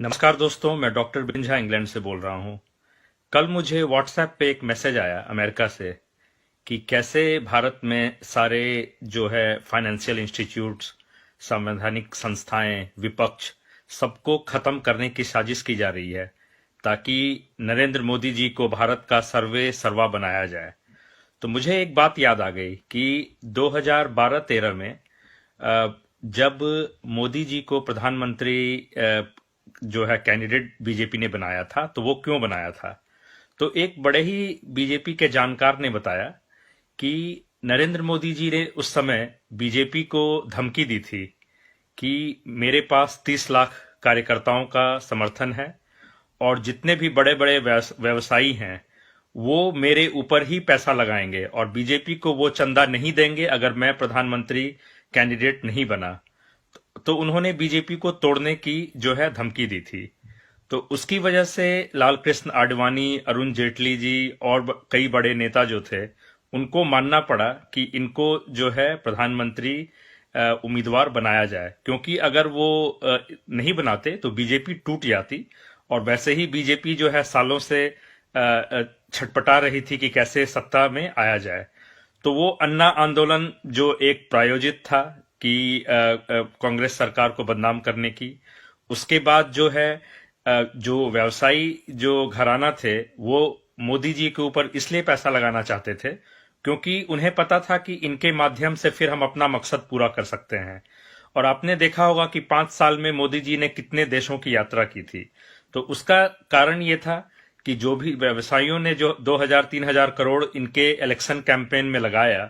नमस्कार दोस्तों, मैं डॉक्टर बिंझा इंग्लैंड से बोल रहा हूँ। कल मुझे व्हाट्सएप पे एक मैसेज आया अमेरिका से कि कैसे भारत में सारे जो है फाइनेंशियल इंस्टीट्यूट्स, संवैधानिक संस्थाएं, विपक्ष सबको खत्म करने की साजिश की जा रही है ताकि नरेंद्र मोदी जी को भारत का सर्वे सर्वा बनाया जाए। तो मुझे एक बात याद आ गई कि 2012-13 में जब मोदी जी को प्रधानमंत्री जो है कैंडिडेट बीजेपी ने बनाया था, तो वो क्यों बनाया था। तो एक बड़े ही बीजेपी के जानकार ने बताया कि नरेंद्र मोदी जी ने उस समय बीजेपी को धमकी दी थी कि मेरे पास 30 लाख कार्यकर्ताओं का समर्थन है और जितने भी बड़े बड़े व्यवसायी हैं वो मेरे ऊपर ही पैसा लगाएंगे और बीजेपी को वो चंदा नहीं देंगे अगर मैं प्रधानमंत्री कैंडिडेट नहीं बना। तो उन्होंने बीजेपी को तोड़ने की जो है धमकी दी थी। तो उसकी वजह से लाल कृष्ण आडवाणी, अरुण जेटली जी और कई बड़े नेता जो थे उनको मानना पड़ा कि इनको जो है प्रधानमंत्री उम्मीदवार बनाया जाए, क्योंकि अगर वो नहीं बनाते तो बीजेपी टूट जाती। और वैसे ही बीजेपी जो है सालों से छटपटा रही थी कि कैसे सत्ता में आया जाए। तो वो अन्ना आंदोलन जो एक प्रायोजित था कि कांग्रेस सरकार को बदनाम करने की, उसके बाद जो है जो व्यवसायी जो घराना थे वो मोदी जी के ऊपर इसलिए पैसा लगाना चाहते थे क्योंकि उन्हें पता था कि इनके माध्यम से फिर हम अपना मकसद पूरा कर सकते हैं। और आपने देखा होगा कि 5 साल में मोदी जी ने कितने देशों की यात्रा की थी। तो उसका कारण ये था कि जो भी व्यवसायियों ने जो 2000-3000 करोड़ इनके इलेक्शन कैंपेन में लगाया,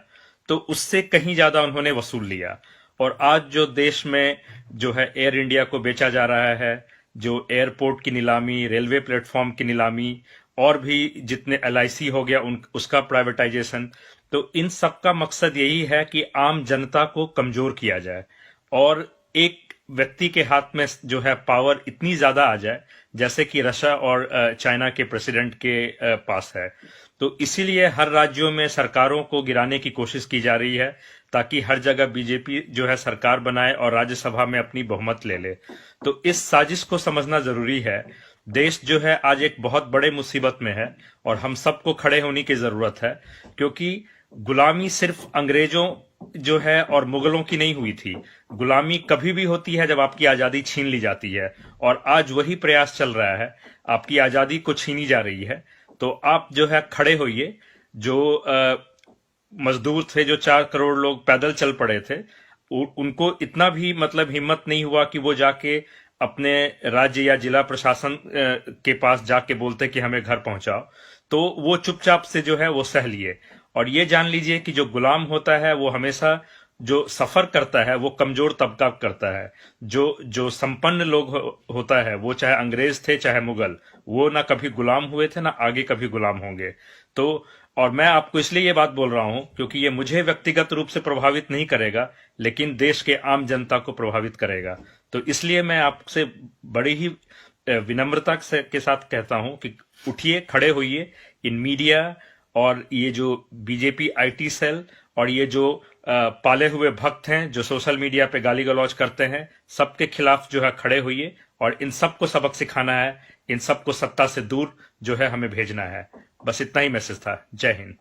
तो उससे कहीं ज्यादा उन्होंने वसूल लिया। और आज जो देश में जो है एयर इंडिया को बेचा जा रहा है, जो एयरपोर्ट की नीलामी, रेलवे प्लेटफॉर्म की नीलामी और भी जितने एलआईसी हो गया उसका प्राइवेटाइजेशन, तो इन सब का मकसद यही है कि आम जनता को कमजोर किया जाए और एक व्यक्ति के हाथ में जो है पावर इतनी ज्यादा आ जाए जैसे कि रशिया और चाइना के प्रेसिडेंट के पास है। तो इसीलिए हर राज्यों में सरकारों को गिराने की कोशिश की जा रही है ताकि हर जगह बीजेपी जो है सरकार बनाए और राज्यसभा में अपनी बहुमत ले ले। तो इस साजिश को समझना जरूरी है। देश जो है आज एक बहुत बड़े मुसीबत में है और हम सबको खड़े होने की जरूरत है, क्योंकि गुलामी सिर्फ अंग्रेजों जो है और मुगलों की नहीं हुई थी। गुलामी कभी भी होती है जब आपकी आजादी छीन ली जाती है, और आज वही प्रयास चल रहा है, आपकी आजादी को छीनी जा रही है। तो आप जो है खड़े होइए। जो मजदूर थे, जो 4 करोड़ लोग पैदल चल पड़े थे, उनको इतना भी मतलब हिम्मत नहीं हुआ कि वो जाके अपने राज्य या जिला प्रशासन के पास जाके बोलते कि हमें घर पहुंचाओ। तो वो चुपचाप से जो है वो सह लिए। और ये जान लीजिए कि जो गुलाम होता है वो हमेशा जो सफर करता है वो कमजोर तबका करता है। जो संपन्न लोग होता है, वो चाहे अंग्रेज थे चाहे मुगल, वो ना कभी गुलाम हुए थे ना आगे कभी गुलाम होंगे। तो और मैं आपको इसलिए ये बात बोल रहा हूं क्योंकि ये मुझे व्यक्तिगत रूप से प्रभावित नहीं करेगा, लेकिन देश के आम जनता को प्रभावित करेगा। तो इसलिए मैं आपसे बड़ी ही विनम्रता के साथ कहता हूं कि उठिए, खड़े होइए। इन मीडिया और ये जो बीजेपी आईटी सेल और ये जो पाले हुए भक्त हैं जो सोशल मीडिया पे गाली गलौज करते हैं, सबके खिलाफ जो है खड़े होइए और इन सबको सबक सिखाना है, इन सबको सत्ता से दूर जो है हमें भेजना है। बस इतना ही मैसेज था। जय हिंद।